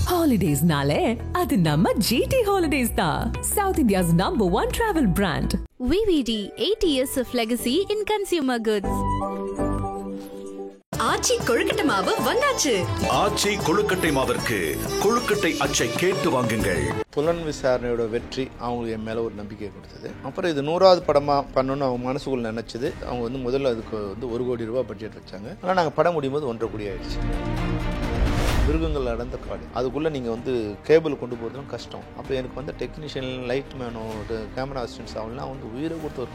Holidays-nale, அது நம்ம GT Holidays தான். South India's #1 travel brand. VVD, 8 years of legacy in consumer goods. ஆச்சி கொழுக்கட்டை மாவு வந்தாச்சு. ஆச்சி கொழுக்கட்டை மாவிற்கு கொழுக்கட்டை அச்சை கேட்டு வாங்குங்கள். புலன் விசாரணையோட வெற்றி அவங்களுக்கு என் மேலே ஒரு நம்பிக்கை கொடுத்தது. அப்புறம் இது 100வது படமாக பண்ணணும்னு அவங்க மனசுக்குள்ள நினச்சது. அவங்க வந்து முதல்ல அதுக்கு வந்து ₹1 கோடி பட்ஜெட் வச்சாங்க. ஆனால் நாங்கள் படம் முடியும் போது 1.5 கோடி ஆயிடுச்சு. மிருகங்கள் அடர்ந்த காடு, அதுக்குள்ளே நீங்கள் வந்து கேபிள் கொண்டு போகிறதும் கஷ்டம். அப்போ எனக்கு வந்து டெக்னீஷியன், லைட் மேனோ, கேமரா அசிஸ்டன்ஸ் அவங்களாம் வந்து உயிரை கொடுத்து ஒரு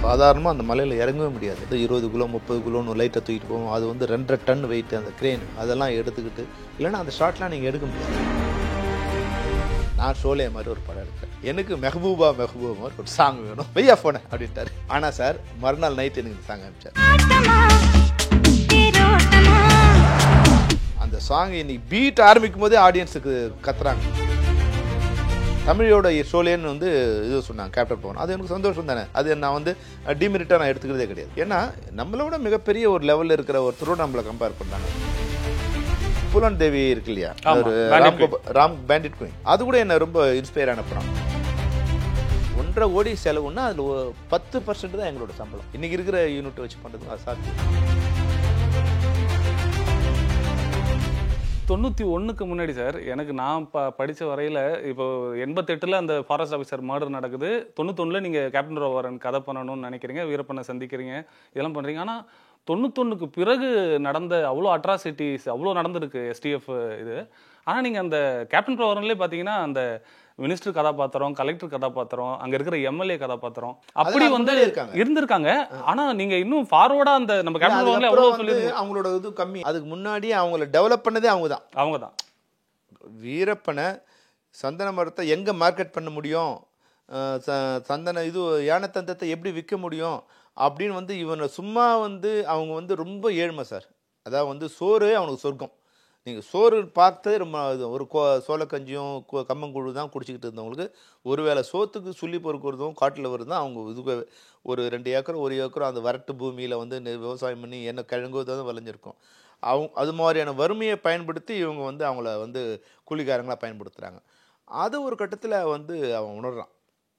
சாதாரணமாக அந்த மலையில் இறங்கவே முடியாது. 20 கிலோ 30 கிலோன்னு லைட்டை தூக்கிட்டு போவோம். அது வந்து 2.5 டன் வெயிட் அந்த கிரேன், அதெல்லாம் எடுத்துக்கிட்டு இல்லைன்னா அந்த ஷாட்லாம் நீங்கள் எடுக்க முடியாது. நான் ஷோலே மாதிரி ஒரு படம் எடுத்தேன். எனக்கு மெஹபூபா மாதிரி ஒரு சாங் வேணும், வெய்யா போனேன் அப்படின்ட்டார். ஆனால் சார் மறுநாள் நைட் எனக்கு சாங் அனுப்பிச்சார். அந்த சாங் இன்னைக்கு பீட் ஆரம்பிக்கும் போதே ஆடியன்ஸுக்கு கத்துறாங்க. தமிழோட ஷோலேன்னு வந்து இது சொன்னாங்க கேப்டன் பவன். அது எனக்கு சந்தோஷம் தானே. அது நான் வந்து டிமெரிட்டாக நான் எடுத்துக்கிறதே கிடையாது. ஏன்னா நம்மளோட மிகப்பெரிய ஒரு லெவலில் இருக்கிற ஒருத்தரோட நம்மளை கம்பேர் பண்ணாங்க. புலன் தேவி இருக்கு இல்லையா, ஒரு ராம் பேண்டிட் குயின், அது கூட என்ன ரொம்ப இன்ஸ்பயர் ஆன படம். 1.5 கோடி செலவுன்னா அதில் 10% தான் எங்களோட சம்பளம். இன்னைக்கு இருக்கிற யூனிட் வச்சு பண்ணுறது அது சாத்தியம். 91க்கு முன்னாடி சார், எனக்கு நான் படித்த வரையில் இப்போ 88ல் அந்த ஃபாரஸ்ட் ஆஃபீஸர் மர்டர் நடக்குது. 91ல் நீங்கள் கேப்டன் ரோவரன் கதை பண்ணணும்னு நினைக்கிறீங்க, வீரப்பனை சந்திக்கிறீங்க, இதெல்லாம் பண்ணுறீங்க. ஆனால் 91க்கு பிறகு நடந்த அவ்வளோ அட்ராசிட்டிஸ் அவ்வளோ நடந்திருக்கு எஸ்டிஎஃப் இது. ஆனால் நீங்கள் அந்த கேப்டன் ரோவரன்லேயே பார்த்தீங்கன்னா அந்த மினிஸ்டர் கதாபாத்திரம், கலெக்டர் கதாபாத்திரம், அங்க இருக்கிற எம்எல்ஏ கதாபாத்திரம் அப்படி வந்து இருந்திருக்காங்க. ஆனா நீங்க இன்னும் ஃபார்வர்டா அந்த நம்ம கேப்டன் எவ்வளவு சொல்லி அவங்களோட இது கம்மி. அதுக்கு முன்னாடி அவங்கள டெவலப் பண்ணதே அவங்க தான். வீரப்பனை சந்தன மரத்தை எங்க மார்க்கெட் பண்ண முடியும், சந்தன இது யானை தந்தத்தை எப்படி விற்க முடியும் அப்படின்னு வந்து இவனை சும்மா வந்து அவங்க வந்து ரொம்ப ஏழ்மை சார். அதாவது வந்து சோறு அவனுக்கு சொர்க்கம். நீங்கள் சோறு பார்த்து ரொம்ப ஒரு சோளக்கஞ்சியும் கம்மங்கூழு தான் குடிச்சிக்கிட்டு இருந்தவங்களுக்கு ஒருவேளை சோத்துக்கு சொல்லி பொறுக்கிறதும் காட்டில் வருது தான் அவங்க இதுக்கு ஒரு 2 ஏக்கர் 1 ஏக்கர் அந்த வறட்டு பூமியில் வந்து விவசாயம் பண்ணி என்ன கிழங்கோ தான் விளைஞ்சிருக்கும். அது மாதிரியான வறுமையை பயன்படுத்தி இவங்க வந்து அவங்கள வந்து கூலிக்காரங்களாக பயன்படுத்துகிறாங்க. அது ஒரு கட்டத்தில் வந்து அவன்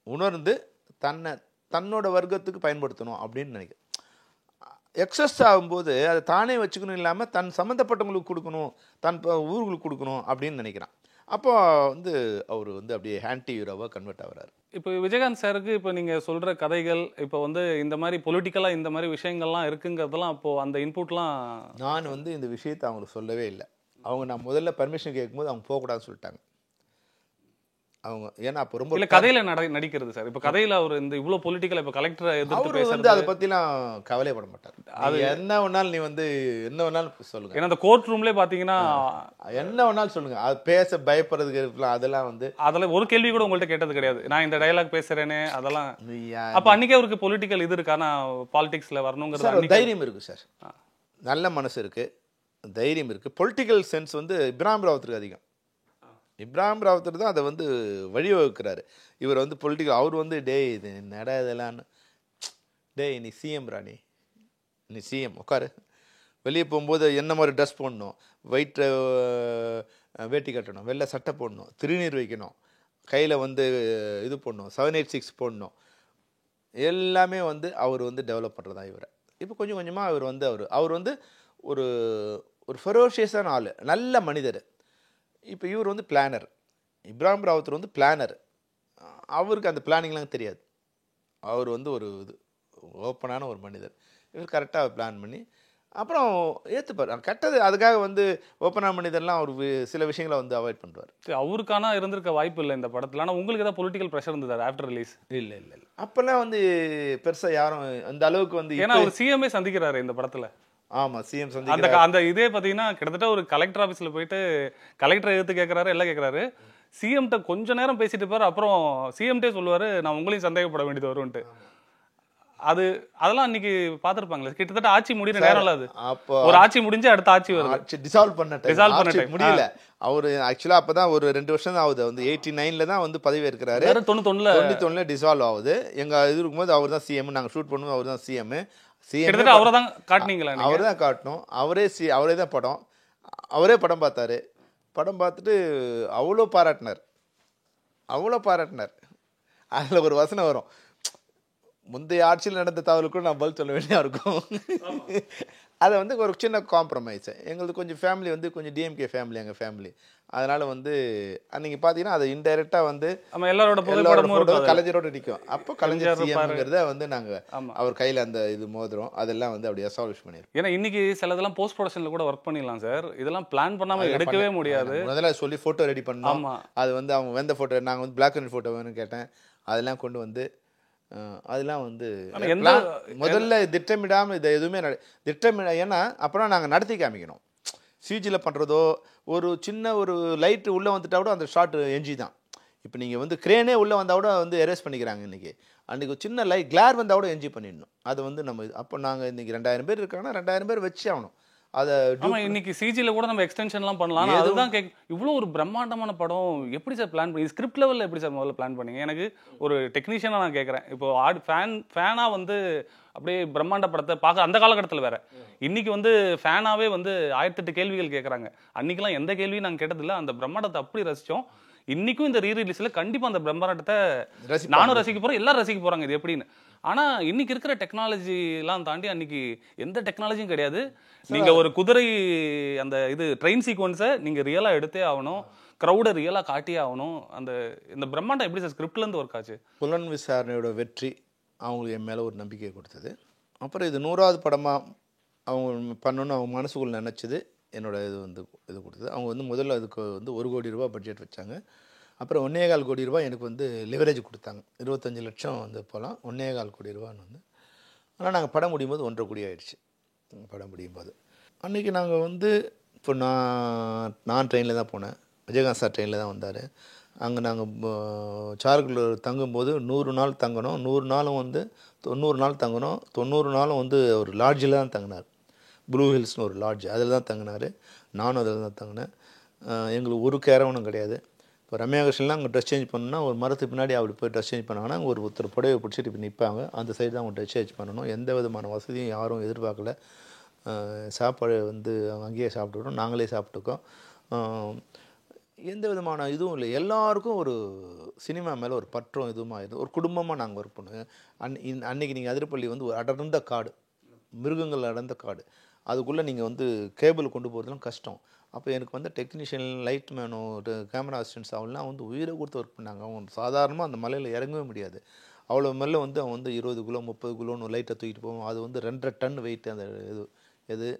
உணர்ந்து தன்னோட வர்க்கத்துக்கு பயன்படுத்தணும் அப்படின்னு நினைக்கிறேன். எக்ஸஸ் ஆகும்போது அதை தானே வச்சுக்கணும், இல்லாமல் தன் சம்மந்தப்பட்டவங்களுக்கு கொடுக்கணும், தன் ஊர்களுக்கு கொடுக்கணும் அப்படின்னு நினைக்கிறான். அப்போ வந்து அவர் வந்து அப்படியே ஆன்டி ஹீரோவாக கன்வெர்ட் ஆகிறார். இப்போ விஜயகாந்த் சாருக்கு இப்போ நீங்கள் சொல்கிற கதைகள் இப்போ வந்து இந்த மாதிரி பொலிட்டிக்கலாக இந்த மாதிரி விஷயங்கள்லாம் இருக்குங்கிறதெல்லாம் அப்போது அந்த இன்புட்லாம் நான் வந்து இந்த விஷயத்தை அவங்களுக்கு சொல்லவே இல்லை. அவங்க நான் முதல்ல பர்மிஷன் கேட்கும்போது அவங்க போகக்கூடாதுன்னு சொல்லிட்டாங்க. அவங்க ஏன்னா அப்போ ரொம்ப இல்லை கதையில் நடிக்கிறது சார். இப்போ கதையில் அவர் இந்த இவ்வளோ பொலிட்டிக்கல் இப்போ கலெக்டரை எதிர்த்து வந்து அதை பற்றிலாம் கவலைப்பட மாட்டார். அது என்ன வேணாலும் நீ வந்து என்ன வேணாலும் சொல்லுங்க. ஏன்னா அந்த கோர்ட் ரூம்லேயே பார்த்தீங்கன்னா என்ன வேணாலும் சொல்லுங்க, அது பேச பயப்படுறதுக்கு இருக்கலாம். அதெல்லாம் வந்து அதில் ஒரு கேள்வி கூட உங்கள்கிட்ட கேட்டது கிடையாது, நான் இந்த டயலாக் பேசுறேனே அதெல்லாம். அப்போ அன்னைக்கே அவருக்கு பொலிட்டிக்கல் இது இருக்கா, நான் பாலிடிக்ஸில் வரணுங்கிறது தைரியம் இருக்கு சார், நல்ல மனசு இருக்கு, தைரியம் இருக்கு. பொலிட்டிக்கல் சென்ஸ் வந்து இப்ராஹிம் ராவத்துக்கு அதிகம். இப்ராஹிம் ராவத்தர் தான் அதை வந்து வழிவகுக்கிறாரு. இவர் வந்து பொலிட்டிக்கல், அவர் வந்து டேய் இது நட இதெல்லான்னு, டேய் நீ சிஎம் ராணி, நீ சிஎம் உட்காரு, வெளியே போகும்போது என்ன மாதிரி ட்ரெஸ் போடணும், ஒயிட் வேட்டி கட்டணும், வெள்ளை சட்டை போடணும், திருநீர் வைக்கணும், கையில் வந்து இது போடணும், 786 போடணும், எல்லாமே வந்து அவர் வந்து டெவலப் பண்ணுறதா இவரை. இப்போ கொஞ்சம் கொஞ்சமாக அவர் வந்து ஒரு ஃபெரோஷியஸான ஆள், நல்ல மனிதர். இப்போ இவர் வந்து பிளானர், இப்ராஹிம் ராவத்தர் வந்து பிளானர். அவருக்கு அந்த பிளானிங்லாம் தெரியாது. அவர் வந்து ஒரு இது ஓப்பனான ஒரு மனிதர். இவர் கரெக்டாக பிளான் பண்ணி அப்புறம் ஏற்றுப்பார். கெட்டது அதுக்காக வந்து ஓப்பனான மனிதர்லாம் அவர் சில விஷயங்களை வந்து அவாய்ட் பண்ணுவார். அவருக்கான இருந்திருக்க வாய்ப்பு இல்லை இந்த படத்தில். ஆனால் உங்களுக்கு ஏதாவது பொலிட்டிக்கல் ப்ரெஷர் இருந்தது ஆஃப்டர் ரிலீஸ்? இல்லை அப்போல்லாம் வந்து பெருசாக யாரும் அந்த அளவுக்கு வந்து, ஏன்னா அவர் சிஎம்ஏ சந்திக்கிறாரு இந்த படத்தில். ஆமாம், சிஎம் சந்திக்கிறாரு. அந்த இதே பார்த்தீங்கன்னா கிட்டத்தட்ட ஒரு கலெக்டர் ஆஃபீஸில் போயிட்டு கலெக்டரை எடுத்து கேட்குறாரு, எல்லாம் கேட்குறாரு. சிஎம்கிட்ட கொஞ்ச நேரம் பேசிட்டு இருப்பார், அப்புறம் சிஎம்டே சொல்லுவார் நான் உங்களையும் சந்தேகப்பட வேண்டியது வரும்ன்ட்டு. அதெல்லாம் அன்னைக்கு பார்த்துருப்பாங்களே, கிட்டத்தட்ட ஆட்சி முடிகிற நேரம். அது அப்போ ஒரு ஆட்சி முடிஞ்சு அடுத்த ஆட்சி வருது, டிசால்வ் பண்ண முடியல. அவரு ஆக்சுவலா அப்பதான் ஒரு 2 வருஷம் தான் ஆகுது, வந்து 89ல தான் வந்து பதவி இருக்கிறாரு. 91ல டிசால்வ் ஆகுது. எங்க இது இருக்கும்போது அவர் தான் சிஎம், நாங்கள் ஷூட் பண்ணுவோம், அவர் தான் சிஎம். அவரை தான் காட்டினீங்களா? அவரை தான் காட்டணும், அவரே தான் படம், அவரே படம் பார்த்தாரு. படம் பார்த்துட்டு அவ்வளோ பாராட்டினார். அதில் ஒரு வசனம் வரும், முந்தைய ஆட்சியில் நடந்த தவறுக்கும் நான் பதில் சொல்ல வேண்டியா இருக்கும். அதை வந்து ஒரு சின்ன காம்ப்ரமைஸ். எங்களுக்கு கொஞ்சம் ஃபேமிலி வந்து கொஞ்சம் டிஎம்கே ஃபேமிலி, எங்கள் ஃபேமிலி. அதனால் வந்து அன்றைக்கி பார்த்தீங்கன்னா அது இன்டைரக்டாக வந்து எல்லாரோட கலைஞரோட நிற்கும். அப்போ கலைஞர் சிஎம்ங்கிறத வந்து நாங்கள் அவர் கையில் அந்த இது மோதிரம் அதெல்லாம் வந்து அப்படி எஸ்டாப்ளிஷ் பண்ணியிருக்கோம். ஏன்னா இன்னைக்கு சிலதெல்லாம் போஸ்ட் ப்ரொடக்ஷனில் கூட ஒர்க் பண்ணிடலாம் சார். இதெல்லாம் பிளான் பண்ணாமல் எடுக்கவே முடியாது. முதல்ல சொல்லி ஃபோட்டோ ரெடி பண்ணோம். அது வந்து அவங்க வெந்த ஃபோட்டோ, நாங்கள் வந்து பிளாக் அண்ட் ஃபோட்டோ வேணும்னு கேட்டேன். அதெல்லாம் கொண்டு வந்து அதெல்லாம் வந்து முதல்ல திட்டமிடாமல் இதை எதுவுமே ஏன்னா அப்புறம் நாங்கள் நடத்தி காமிக்கணும். சிஜியில் பண்ணுறதோ ஒரு சின்ன ஒரு லைட்டு உள்ளே வந்துட்டா கூட அந்த ஷார்ட் என்ஜி தான். இப்போ நீங்கள் வந்து கிரேனே உள்ளே வந்தால் கூட வந்து எரேஸ் பண்ணிக்கிறாங்க. இன்றைக்கி அன்றைக்கி ஒரு சின்ன கிளார் வந்தால் கூட என்ஜி பண்ணிடணும். அது வந்து நம்ம அப்போ நாங்கள் இன்றைக்கி 2000 பேர் இருக்காங்கன்னா 2000 பேர் வச்சு ஆகணும். அதை இன்னைக்கு சிஜியில் கூட நம்ம எக்ஸ்டென்ஷன்லாம் பண்ணலாம். அதுதான் இவ்வளோ ஒரு பிரம்மாண்டமான படம் எப்படி சார் பிளான் பண்ணி ஸ்கிரிப்ட் லெவலில் எப்படி சார் முதல்ல பிளான் பண்ணீங்க? எனக்கு ஒரு டெக்னீஷியனாக நான் கேட்குறேன். இப்போ ஃபேனாக வந்து அப்படியே பிரம்மாண்ட படத்தை பார்க்க அந்த காலகட்டத்தில் வேற, இன்னைக்கு வந்து ஃபேனாகவே வந்து 1008 கேள்விகள் கேட்குறாங்க. அன்னைக்கெல்லாம் எந்த கேள்வியும் நாங்கள் கேட்டதில்லை. அந்த பிரம்மாண்டத்தை அப்படி ரசித்தோம். இன்னைக்கும் இந்த ரீரிலீஸில் கண்டிப்பாக அந்த பிரம்மாண்டத்தை நானும் ரசிக்க போகிறேன், எல்லாரும் ரசிக்க போகிறாங்க இது எப்படின்னு. ஆனால் இன்னைக்கு இருக்கிற டெக்னாலஜிலாம் தாண்டி அன்னைக்கு எந்த டெக்னாலஜியும் கிடையாது. நீங்கள் ஒரு குதிரை அந்த இது ட்ரெயின் சீக்வன்ஸை நீங்கள் ரியலாக எடுத்தே ஆகணும், க்ரௌடை ரியலாக காட்டியே ஆகணும். இந்த பிரம்மாண்டம் எப்படி சார் ஸ்கிரிப்ட்லேருந்து ஒர்க் ஆச்சு? புலன் விசாரணையோட வெற்றி அவங்களுக்கு என் மேலே ஒரு நம்பிக்கையை கொடுத்தது. அப்புறம் இது 100வது படமாக அவங்க பண்ணணும்னு அவங்க மனசுக்குள்ள நினச்சது என்னோட இது கொடுத்தது. அவங்க வந்து முதல்ல அதுக்கு வந்து 1 கோடி ரூபா பட்ஜெட் வச்சாங்க. அப்புறம் 1.25 கோடி ரூபா எனக்கு வந்து லிவரேஜ் கொடுத்தாங்க. 25 லட்சம் வந்து போகலாம், 1.25 கோடி ரூபான்னு வந்து. ஆனால் நாங்கள் படம் முடியும் போது 1.5 கோடி ஆகிடுச்சு. படம் முடியும் போது அன்றைக்கி நாங்கள் வந்து இப்போ நான் ட்ரெயினில் தான் போனேன். விஜயகாந்த் சார் ட்ரெயினில் தான் வந்தார். அங்கே நாங்கள் சார்குள்ள தங்கும்போது 100 நாள் தங்கணும். 100 நாளும் வந்து 90 நாள் தங்கணும். 90 நாளும் வந்து ஒரு லாட்ஜில் தான் தங்கினார். ப்ளூ ஹில்ஸ்னு ஒரு லாட்ஜ், அதில் தான் தங்கினார். நானும் அதில் தான் தங்கினேன். எங்களுக்கு ஒரு கேரவனும் கிடையாது. இப்போ ரம்யா கிருஷ்ணன்லாம் அங்கே ட்ரெஸ் சேஞ்ச் பண்ணணும்னா ஒரு மரத்துக்கு பின்னாடி அப்படி போய் ட்ரெஸ் சேஞ்ச் பண்ணாங்கன்னா ஒருத்தர் புடவை பிடிச்சிட்டு இப்போ நிற்பாங்க. அந்த சைடு தான் அவங்க ட்ரெஸ் சேஞ்ச் பண்ணணும். எந்த விதமான வசதியும் யாரும் எதிர்பார்க்கல. சாப்பாடு வந்து அவங்க அங்கேயே சாப்பிட்டுக்கணும், நாங்களே சாப்பிட்டுக்கோம். எந்த விதமான இதுவும் இல்லை. எல்லாருக்கும் ஒரு சினிமா மேலே ஒரு பற்றும் இதுவுமா ஒரு குடும்பமாக நாங்கள் ஒர்க் பண்ணுவோம். அன்றைக்கி நீங்கள் அதிரப்பள்ளி வந்து ஒரு அடர்ந்த காடு, மிருகங்கள் அடர்ந்த காடு, அதுக்குள்ளே நீங்கள் வந்து கேபிள் கொண்டு போகிறதுலாம் கஷ்டம். அப்போ எனக்கு வந்து டெக்னீஷியன், லைட் மேனோ, கேமரா அசிஸ்டன்ஸ் அவங்களாம் வந்து உயிரை கொடுத்து ஒர்க் பண்ணாங்க. அவங்க சாதாரணமாக அந்த மலையில் இறங்கவே முடியாது. அவ்வளோ மேலே வந்து அவங்க வந்து 20 கிலோ 30 கிலோன்னு லைட்டை தூக்கிட்டு போவோம். அது வந்து 2.5 டன் வெயிட். அந்த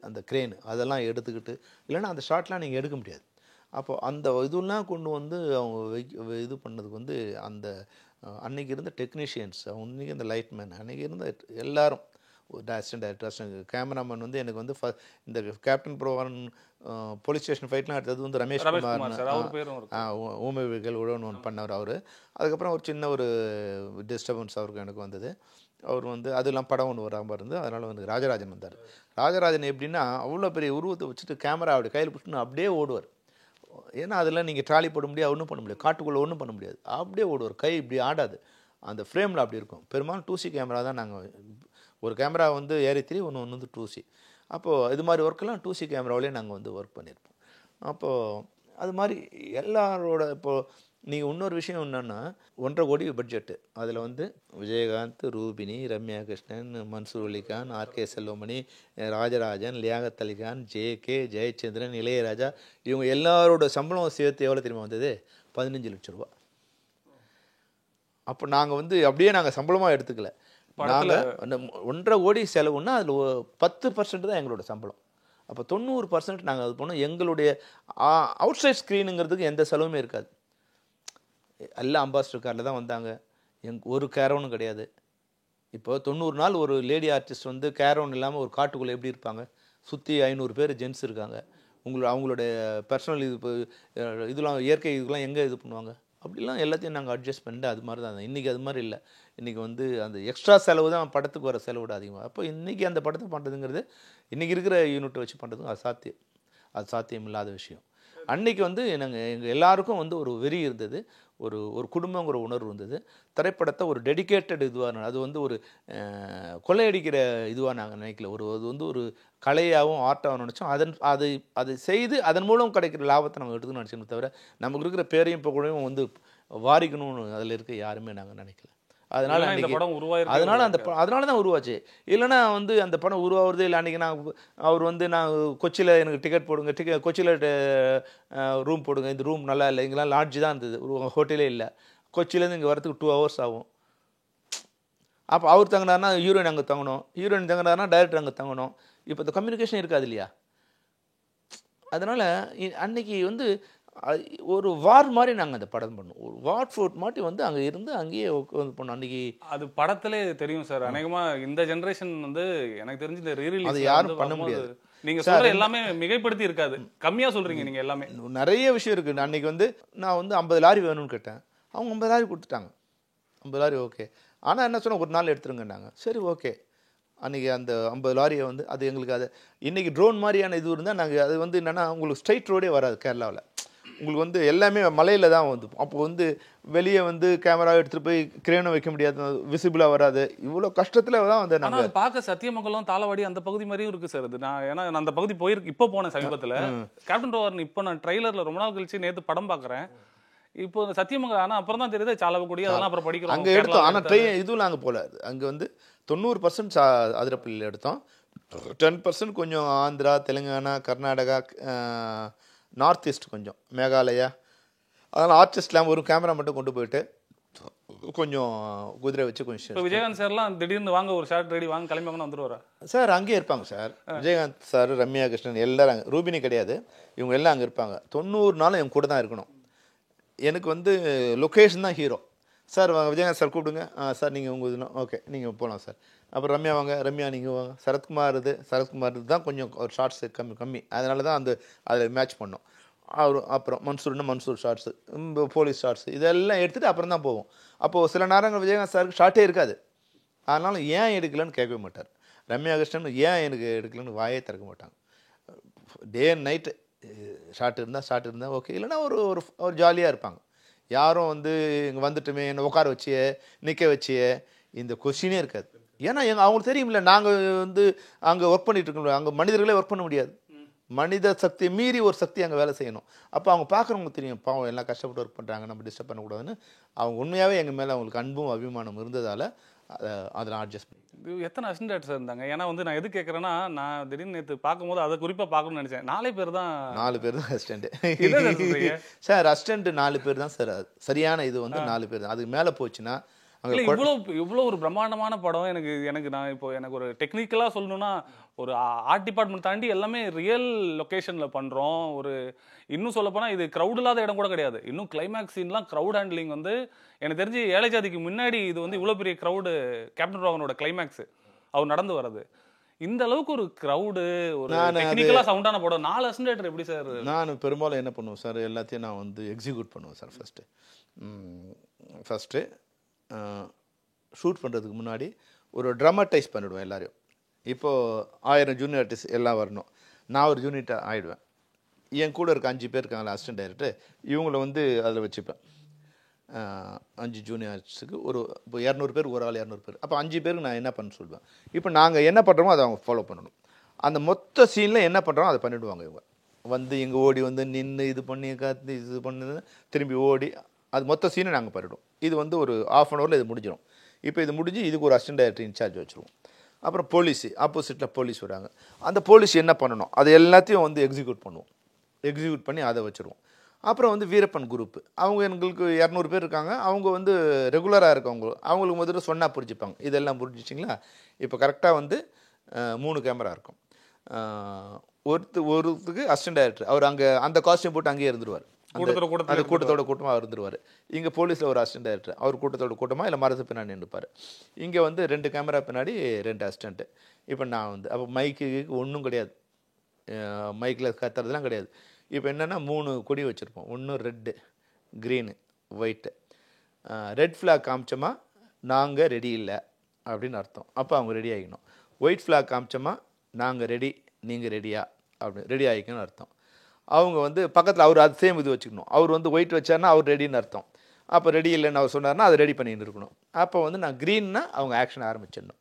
அந்த கிரேனு அதெல்லாம் எடுத்துக்கிட்டு இல்லைன்னா அந்த ஷாட்லாம் நீங்கள் எடுக்க முடியாது. அப்போது அந்த இதெல்லாம் கொண்டு வந்து அவங்க இது பண்ணதுக்கு வந்து அந்த அன்றைக்கி இருந்த டெக்னீஷியன்ஸ், அன்றைக்கி இந்த லைட் மேன், அன்றைக்கி இருந்த எல்லாரும், அசிஸ்டன்ட் டைரக்டர், கேமராமேன் வந்து எனக்கு வந்து இந்த கேப்டன் ப்ரோவான் போலீஸ் ஸ்டேஷன் ஃபைட்லாம் எடுத்தது வந்து ரமேஷ் குமார், ஊமைகள் உழவன் ஒன்று பண்ணவர் அவர். அதுக்கப்புறம் ஒரு சின்ன ஒரு டிஸ்டர்பன்ஸ் அவருக்கு எனக்கு வந்தது. அவர் வந்து அதெல்லாம் படம் ஒன்று வராமல் இருந்து அதனால் வந்து ராஜராஜன் வந்தார். ராஜராஜன் எப்படின்னா அவ்வளோ பெரிய உருவத்தை வச்சுட்டு கேமரா அப்படி கையில் பிடிச்சிட்டு அப்படியே ஓடுவார். ஏன்னா அதில் நீங்கள் ட்ராலி போட முடியாது, ஒன்றும் பண்ண முடியாது, காட்டுக்குள்ளே ஒன்றும் பண்ண முடியாது. அப்படியே ஓடுவார், கை இப்படி ஆடாது. அந்த ஃப்ரேமில் அப்படி இருக்கும். பெரும்பாலும் 2C கேமரா தான். நாங்கள் ஒரு கேமரா வந்து ஏறி ஒன்று வந்து 2C. அப்போது இது மாதிரி ஒர்க்கெல்லாம் 2C கேமராவிலே நாங்கள் வந்து ஒர்க் பண்ணியிருப்போம். அப்போது அது மாதிரி எல்லாரோட இப்போது நீங்கள் இன்னொரு விஷயம் என்னென்னா 1.5 கோடி பட்ஜெட்டு. அதில் வந்து விஜயகாந்த், ரூபினி, ரம்யா கிருஷ்ணன், மன்சூர் அலிகான், ஆர்கே செல்வமணி, ராஜராஜன், லியாகத் அலிகான், ஜே.கே., ஜெயச்சந்திரன், இளையராஜா, இவங்க எல்லாரோட சம்பளம் சேர்த்து எவ்வளோ தெரியுமா வந்தது? 15 லட்சம் ரூபா. அப்போ நாங்கள் வந்து அப்படியே நாங்கள் சம்பளமாக எடுத்துக்கல. நாங்கள் அந்த 1.5 கோடி செலவுன்னா அதில் 10% தான் எங்களோட சம்பளம். அப்போ 90% நாங்கள் அது போனோம். எங்களுடைய அவுட் சைட் ஸ்க்ரீனுங்கிறதுக்கு எந்த செலவுமே இருக்காது. எல்லாம் அம்பாஸ்டர் காரில் தான் வந்தாங்க. ஒரு கேரவனும் கிடையாது. இப்போ 90 நாள் ஒரு லேடி ஆர்டிஸ்ட் வந்து கேரவன் இல்லாமல் ஒரு காட்டுக்குள்ளே எப்படி இருப்பாங்க? சுற்றி 500 பேர் ஜென்ஸ் இருக்காங்க. அவங்களுடைய பர்சனல் இதெல்லாம் இயற்கை இதுக்கெலாம் எங்கே இது பண்ணுவாங்க? அப்படிலாம் எல்லாத்தையும் நாங்கள் அட்ஜஸ்ட் பண்ணிட்டு அது மாதிரி தான். இன்றைக்கி அது மாதிரி இல்லை. இன்றைக்கி வந்து அந்த எக்ஸ்ட்ரா செலவு தான் படத்துக்கு வர செலவோட அதிகமாக. அப்போ இன்றைக்கி அந்த படத்தை பண்ணுறதுங்கிறது இன்றைக்கி இருக்கிற யூனிட்டை வச்சு பண்ணுறதுங்க அது சாத்தியம் இல்லாத விஷயம். அன்றைக்கி வந்து எங்கள் எல்லாருக்கும் வந்து ஒரு வெறி இருந்தது. ஒரு ஒரு குடும்பங்கிற உணர்வு இருந்தது. திரைப்படத்தை ஒரு டெடிகேட்டட் இதுவாக, அது வந்து ஒரு கொள்ளையடிக்கிற இதுவாக நாங்கள் நினைக்கல. அது வந்து ஒரு கலையாகவும் ஆர்ட்டாகவும் நினச்சோம். அதை செய்து அதன் மூலம் கிடைக்கிற லாபத்தை நாங்கள் எடுத்துக்கணும்னு நினச்சோம். தவிர நமக்கு இருக்கிற பேரையும் புகழையும் வந்து வாரிக்கணும்னு அதில் இருக்க யாருமே நாங்கள் நினைக்கல. அதனால தான் உருவாச்சு. இல்லைன்னா வந்து அந்த படம் உருவாகிறது இல்லை. அன்றைக்கி அவர் வந்து நான் கொச்சியில் எனக்கு டிக்கெட் போடுங்க, கொச்சியில் ரூம் போடுங்க, இந்த ரூம் நல்லா இல்லை, இங்கெல்லாம் லாட்ஜ் தான் இருந்தது, ஹோட்டலே இல்லை. கொச்சியிலேருந்து இங்கே வரதுக்கு 2 hours ஆகும். அப்போ அவர் தங்கினார்னா ஹீரோயின் அங்கே தங்கணும், ஹீரோயின் தங்கினார்னா டைரக்டர் அங்கே தங்கணும். இப்போ இந்த கம்யூனிகேஷன் இருக்காது இல்லையா? அதனால் அன்னைக்கு வந்து ஒரு வார் மாதிரி நாங்கள் அந்த படம் பண்ணோம். ஒரு வார் ஃபோர்ட் மாட்டி வந்து அங்கே இருந்து அங்கேயே உட்காந்து பண்ணோம். அன்றைக்கி அது படத்திலே தெரியும் சார். அநேகமாக இந்த ஜென்ரேஷன் வந்து எனக்கு தெரிஞ்சு இந்த ரீரிலீஸ் அது யாரும் பண்ண முடியாது. நீங்கள் சொல்கிற எல்லாமே மிகைப்படுத்தி இருக்காது, கம்மியாக சொல்கிறீங்க நீங்கள். எல்லாமே நிறைய விஷயம் இருக்குது. அன்றைக்கி வந்து நான் வந்து 50 லாரி வேணும்னு கேட்டேன், அவங்க 50 லாரி கொடுத்துட்டாங்க. 50 லாரி ஓகே. ஆனால் என்ன சொன்னால் ஒரு நாள் எடுத்துருங்கன்னாங்க. சரி ஓகே. அன்றைக்கி அந்த 50 லாரியை வந்து அது எங்களுக்கு அது இன்றைக்கி ட்ரோன் மாதிரியான இது இருந்தால் நாங்கள் அது வந்து என்னென்னா உங்களுக்கு ஸ்ட்ரைட் ரோடே வராது கேரளாவில். உங்களுக்கு வந்து எல்லாமே மலையில் தான் வந்து. அப்போ வந்து வெளியே வந்து கேமரா எடுத்துகிட்டு போய் கிரேனை வைக்க முடியாது, விசிபிளாக வராது. இவ்வளோ கஷ்டத்தில் தான் வந்து நாங்கள் பார்க்க சத்தியமங்கலம் தாளவாடி அந்த பகுதி மாதிரியும் இருக்குது சார். அது நான் அந்த பகுதி போயிருக்கு, இப்போ போனேன் சமீபத்தில். கேப்டன் ரோவர் இப்போ நான் ட்ரெய்லரில் ரொம்ப நாள் கழிச்சு நேற்று படம் பார்க்குறேன். இப்போ சத்தியமங்கலம் ஆனால் அப்புறம் தான் தெரியுது சாலவக்குடி, அதெல்லாம் அப்புறம் படிக்கிறோம் அங்கே எடுத்தோம். ஆனால் ட்ரெயின் இதுவும் நாங்கள் போகல. அங்கே வந்து 90% அதிரப்பள்ளியில் எடுத்தோம். 10% கொஞ்சம் ஆந்திரா, தெலுங்கானா, கர்நாடகா, நார்த் ஈஸ்ட், கொஞ்சம் மேகாலயா. அதனால் ஆர்டிஸ்ட்லாம் ஒரு கேமரா மட்டும் கொண்டு போயிட்டு கொஞ்சம் குதிரை வச்சு கொஞ்சம். இப்போ விஜயகாந்த் சார்லாம் திடீர்னு வாங்க ஒரு ஷார்ட் ரெடி வாங்க கிளம்பி வாங்க வந்துடுவாரா சார்? அங்கேயே இருப்பாங்க சார். விஜயகாந்த் சார், ரம்யா கிருஷ்ணன் எல்லாரும் அங்கே, ரூபினி கிடையாது, இவங்க எல்லாம் அங்கே இருப்பாங்க. 90 நாளும் என் கூட தான் இருக்கணும். எனக்கு வந்து லொக்கேஷன் தான் ஹீரோ. சார் விஜயகாந்த் சார் கூப்பிடுங்க, சார் நீங்கள் உங்கள் இதுனா ஓகே நீங்கள் போகலாம் சார். அப்புறம் ரம்யா வாங்க, ரம்யா நீங்கள் வாங்க. சரத்குமார் தான் கொஞ்சம் ஒரு ஷார்ட்ஸு கம்மி, அதனால தான் அதில் மேட்ச் பண்ணோம். அப்புறம் மன்சூர் ஷார்ட்ஸு, போலீஸ் ஷார்ட்ஸு, இதெல்லாம் எடுத்துகிட்டு அப்புறம் தான் போவோம். அப்போது சில நேரங்கள் விஜயகாந்த் சாருக்கு ஷார்ட்டே இருக்காது. அதனால் ஏன் எடுக்கலன்னு கேட்கவே மாட்டார். ரம்யா கிருஷ்ணன் ஏன் எனக்கு எடுக்கலன்னு வாயே திறக்க மாட்டாங்க. டே அண்ட் நைட்டு ஷார்ட் இருந்தால் ஓகே, இல்லைனா ஒரு ஜாலியாக இருப்பாங்க. யாரும் வந்து இங்கே வந்துட்டுமே என்னை உட்கார வச்சியே நிற்க வச்சியே இந்த கொஸ்டினே இருக்காது. ஏன்னா அவங்களுக்கு தெரியுமில்ல, நாங்கள் வந்து அங்கே ஒர்க் பண்ணிட்டு இருக்கோம். அங்கே மனிதர்களே ஒர்க் பண்ண முடியாது. மனித சக்தியை மீறி ஒரு சக்தி அங்கே வேலை செய்யணும். அப்போ அவங்க பார்க்குறவங்களுக்கு தெரியும், பாவம் எல்லாம் கஷ்டப்பட்டு ஒர்க் பண்ணுறாங்க, நம்ம டிஸ்டர்ப் பண்ணக்கூடாதுன்னு. அவங்க உண்மையாகவே எங்கள் மேலே அவங்களுக்கு அன்பும் அபிமானம் இருந்ததால் அதெல்லாம் அட்ஜஸ்ட் பண்ணி. எத்தனை அசிஸ்டன்ட் டேரக்டர் இருந்தாங்க? ஏன்னா வந்து நான் எது கேட்குறேன்னா, நான் திடீர்னு நேற்று பார்க்கும்போது அதை குறிப்பாக பார்க்கணும்னு நினச்சேன். 4 பேர் தான் அசிஸ்டண்ட்டு சார். அசிஸ்டண்ட்டு 4 பேர் தான் சார். சரியான இது வந்து 4 பேர் தான். அதுக்கு மேலே போச்சுன்னா இவ்வளோ ஒரு பிரம்மாண்டமான படம். எனக்கு ஒரு டெக்னிக்கலாக சொல்லணும்னா, ஒரு ஆர்ட் டிபார்ட்மெண்ட் தாண்டி எல்லாமே ரியல் லொக்கேஷனில் பண்ணுறோம். இன்னும் சொல்லப்போனால் இது க்ரௌட் இல்லாத இடம் கூட கிடையாது. இன்னும் கிளைமேக்ஸ் சீன்லாம் க்ரௌட் ஹேண்ட்லிங் வந்து எனக்கு தெரிஞ்சு ஏழை ஜாதிக்கு முன்னாடி இது வந்து இவ்வளோ பெரிய க்ரௌடு. கேப்டன் ராவனோட கிளைமேக்ஸ் அவர் நடந்து வர்றது, இந்த அளவுக்கு ஒரு க்ரௌடு, ஒரு டெக்னிக்கலாக சவுண்டான படம். 4 அசிஸ்டன்ட் எப்படி சார்? நான் பெரும்பாலும் என்ன பண்ணுவேன் சார், எல்லாத்தையும் நான் வந்து எக்ஸிக்யூட் பண்ணுவேன் சார். ஃபஸ்ட்டு ஷூட் பண்ணுறதுக்கு முன்னாடி ஒரு ட்ராமடைஸ் பண்ணிவிடுவேன் எல்லாரையும். இப்போது 1000 ஜூனியர் ஆர்டிஸ்ட் எல்லாம் வரணும், நான் ஒரு யூனிட்டாக ஆகிடுவேன். என் கூட இருக்க 5 பேர் இருக்காங்களா அசிஸ்டன்ட் டைரக்டர், இவங்கள வந்து அதில் வச்சுப்பேன். 5 ஜூனியர் ஆர்டிஸ்ட்டுக்கு இப்போ 200 பேர், ஒரு ஆள் 200 பேர். அப்போ 5 பேருக்கு நான் என்ன பண்ண சொல்லுவேன். இப்போ நாங்கள் என்ன பண்ணுறோமோ அதை அவங்க ஃபாலோ பண்ணணும். அந்த மொத்த சீனில் என்ன பண்ணுறோமோ அதை பண்ணிவிடுவாங்க. இவங்க வந்து இங்கே ஓடி வந்து நின்று இது பண்ணி காத்து இது பண்ணு திரும்பி ஓடி அது மொத்த சீனை நாங்கள் பண்ணிவிடுவோம். இது வந்து ஒரு 1/2 hour இது முடிஞ்சிடும். இப்போ இது முடிஞ்சு இதுக்கு ஒரு அசிஸ்டன்ட் டைரக்டர் இன்சார்ஜ் வச்சுருவோம். அப்புறம் போலீஸு, ஆப்போசிட்டில் போலீஸ் வராங்க. அந்த போலீஸ் என்ன பண்ணணும் அது எல்லாத்தையும் வந்து எக்ஸிக்யூட் பண்ணுவோம். எக்ஸிக்யூட் பண்ணி அதை வச்சுருவோம். அப்புறம் வந்து வீரப்பன் குரூப்பு, அவங்க எங்களுக்கு 200 பேர் இருக்காங்க. அவங்க வந்து ரெகுலராக இருக்கவங்க, அவங்களுக்கு முதல்ல சொன்னால் புரிஞ்சுப்பாங்க. இதெல்லாம் புரிஞ்சிச்சிங்களா? இப்போ கரெக்டாக வந்து 3 கேமரா இருக்கும். ஒருத்துக்கு அசிஸ்டன்ட் டைரக்டர், அவர் அங்கே அந்த காஸ்டியூம் போட்டு அங்கேயே இருந்துருவார். அந்த கூட்டத்தோட கூட்டமாக இருந்துருவார். இங்கே போலீஸில் ஒரு அசிஸ்டன்ட் டைரக்டர், அவர் கூட்டத்தோட கூட்டமாக இல்லை மரத்து பின்னாடி நின்றுப்பார். இங்கே வந்து 2 கேமரா பின்னாடி 2 அசிஸ்டண்ட்டு. இப்போ நான் வந்து அப்போ மைக்கு ஒன்றும் கிடையாது, மைக்கில் கத்துறதுலாம் கிடையாது. இப்போ என்னென்னா 3 கொடி வச்சுருப்போம். ஒன்று red, green, white. Red flag காமிச்சோமா நாங்கள் ரெடி இல்லை அப்படின்னு அர்த்தம். அப்போ அவங்க ரெடி ஆகிக்கணும். ஒயிட் ஃப்ளாக் காமிச்சோமா நாங்கள் ரெடி, நீங்கள் ரெடியா அப்படின்னு ரெடி ஆகிக்கணும்னு அர்த்தம். அவங்க வந்து பக்கத்தில் அவர் அது சேம் இது வச்சுக்கணும். அவர் வந்து ஒயிட் வச்சார்னா அவர் ரெடின்னு அர்த்தம். அப்போ ரெடி இல்லைன்னு அவர் சொன்னார்னா அதை ரெடி பண்ணிட்டு இருக்கணும். அப்போ வந்து நான் க்ரீன்னா அவங்க ஆக்ஷன் ஆரம்பிச்சிடணும்.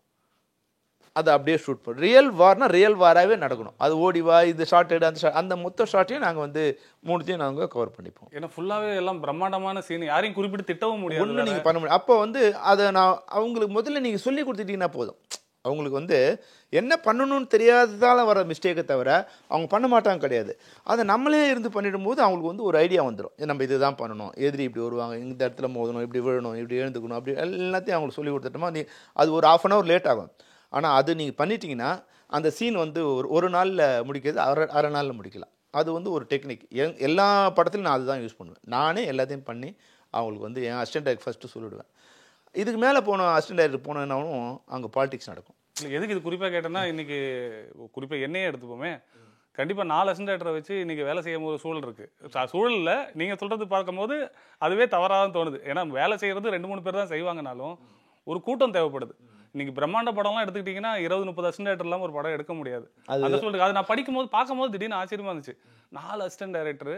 அதை அப்படியே ஷூட் பண்ணணும். ரியல் வார்னா ரியல் வாராகவே நடக்கணும். அது ஓடிவா, இது ஷார்ட் எடு, அந்த மொத்த ஷார்ட்டையும் நாங்கள் வந்து 3த்தையும் நாங்கள் கவர் பண்ணிப்போம். ஏன்னா ஃபுல்லாகவே எல்லாம் பிரம்மாண்டமான சீன், யாரையும் குறிப்பிட்டு திட்டவும் முடியாது, ஒன்று நீங்கள் பண்ண முடியும். அப்போ வந்து அதை நான் அவங்களுக்கு முதல்ல நீங்கள் சொல்லி கொடுத்துட்டீங்கன்னா போதும். அவங்களுக்கு வந்து என்ன பண்ணணும்னு தெரியாததால் வர மிஸ்டேக்கை தவிர அவங்க பண்ண மாட்டாங்க கிடையாது. அதை நம்மளே இருந்து பண்ணிடும்போது அவங்களுக்கு வந்து ஒரு ஐடியா வந்துடும். நம்ம இது தான் பண்ணணும், எதிரி இப்படி வருவாங்க, இந்த இடத்துல மோதணும், இப்படி விழணும், இப்படி எழுந்துக்கணும், அப்படி எல்லாத்தையும் அவங்களுக்கு சொல்லி கொடுத்துட்டோமா அது ஒரு 1/2 hour லேட் ஆகும். ஆனால் அது நீங்கள் பண்ணிட்டீங்கன்னா அந்த சீன் வந்து ஒரு நாளில் முடிக்கிறது அரை நாளில் முடிக்கலாம். அது வந்து ஒரு டெக்னிக். எல்லா படத்துலையும் நான் அதுதான் யூஸ் பண்ணுவேன். நானே எல்லாத்தையும் பண்ணி அவங்களுக்கு வந்து என் அசிஸ்டன்ட் டைரக்டர் ஃபஸ்ட்டு சொல்லிவிடுவேன். இதுக்கு மேலே அசிஸ்டன்ட் டைரக்டர் போனோன்னாலும் அங்கே பாலிடிக்ஸ் நடக்கும். எதுக்கு இது குறிப்பாக கேட்டேன்னா, இன்றைக்கி குறிப்பாக என்னையே எடுத்துப்போமே, கண்டிப்பாக 4 அசிஸ்டன்ட் டைரக்டரை வச்சு இன்றைக்கி வேலை செய்யும் போது சூழல் இருக்குது. சூழலில் நீங்கள் சொல்கிறது பார்க்கும்போது அதுவே தவறாக தான் தோணுது. ஏன்னா வேலை செய்கிறது 2-3 பேர் தான் செய்வாங்கனாலும் ஒரு கூட்டம் தேவைப்படுது. இன்னைக்கு பிரம்மாண்ட படம்லாம் எடுத்துக்கிட்டிங்கன்னா 20-30 அசிஸ்டன்ட் டைரக்டர் இல்லாமல் ஒரு படம் எடுக்க முடியாது. அந்த சொல்லுங்க, அது நான் படிக்கும்போது பார்க்கும்போது திடீர்னு ஆச்சரியமாக இருந்துச்சு. 4 அசிஸ்டன்ட் டைரக்டர்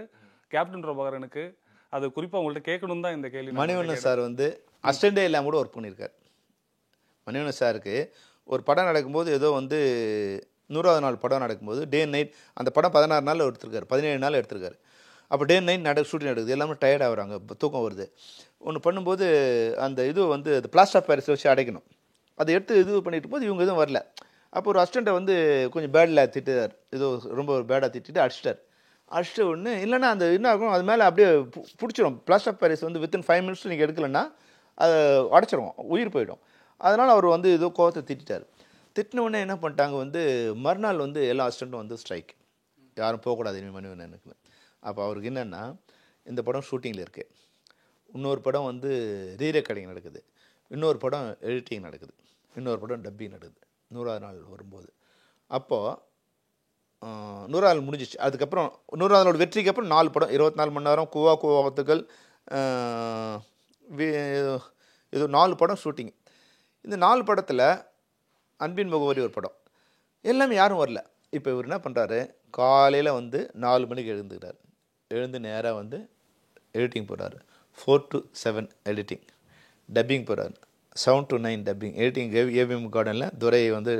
கேப்டன் பிரபாகரனுக்கு. அது குறிப்பாக உங்கள்கிட்ட கேட்கணும் தான் இந்த கேள்வி. மணிவண்ணன் சார் வந்து அசிஸ்டண்டே இல்லாமல் கூட ஒர்க் பண்ணியிருக்கார். மணிவண்ணன் சாருக்கு ஒரு படம் நடக்கும்போது ஏதோ வந்து 100வது நாள் படம் நடக்கும்போது டே அண்ட் நைட் அந்த படம் 16 நாள் எடுத்திருக்காரு, 17 நாள் எடுத்திருக்காரு. அப்போ டே அண்ட் நைட் ஷூட்டிங் நடக்குது, எல்லாமே டயர்ட் ஆகுறாங்க, தூக்கம் வருது. ஒன்று பண்ணும்போது அந்த இது வந்து அது பிளாஸ்டர் ஆஃப் பாரிஸை வச்சு அடைக்கணும். அதை எடுத்து இது பண்ணிட்டு போது இவங்க எதுவும் வரல. அப்போ ஒரு அசிஸ்டண்ட்டை வந்து கொஞ்சம் பேடில் திட்டார், ஏதோ ரொம்ப ஒரு பேடாக திட்டிட்டு அடிச்சிட்ட ஒன்று இல்லைன்னா அந்த என்ன ஆகும், அது மேலே அப்படியே பிடிச்சிடும். பிளாஸ்டர் ஆஃப் பாரிஸ் வந்து வித்தின் 5 minutes நீங்கள் எடுக்கலைன்னா அதை உடச்சிரும், உயிர் போயிடும். அதனால் அவர் வந்து ஏதோ கோவத்தை திட்டார். திட்டின உடனே என்ன பண்ணிட்டாங்க வந்து மறுநாள் வந்து எல்லா அசிஸ்டண்ட்டும் வந்து ஸ்ட்ரைக், யாரும் போகக்கூடாது இனிமேல் மணிவண்ணனுக்கு. அப்போ அவருக்கு என்னென்னா, இந்த படம் ஷூட்டிங்கில் இருக்குது, இன்னொரு படம் வந்து ரீரெக்கார்டிங் நடக்குது, இன்னொரு படம் எடிட்டிங் நடக்குது, இன்னொரு படம் டப்பிங் நடக்குது 100வது நாள் வரும்போது. அப்போது 100வது நாள் முடிஞ்சிச்சு. அதுக்கப்புறம் 100வது நாள் வெற்றிக்கு அப்புறம் 4 படம் 24 மணி நேரம் கூவாத்துக்கள் இது 4 படம் ஷூட்டிங். இந்த 4 படத்தில் அன்பின் முகவரி ஒரு படம், எல்லாமே யாரும் வரல. இப்போ இவர் என்ன பண்ணுறாரு, காலையில் வந்து 4 மணிக்கு எழுந்து நேராக வந்து எடிட்டிங் போகிறாரு. 4 to 7 எடிட்டிங், டப்பிங் போகிறாரு. 7 to 9 டப்பிங், எடிட்டிங் ஏவிஎம் கார்டனில் துரை வந்து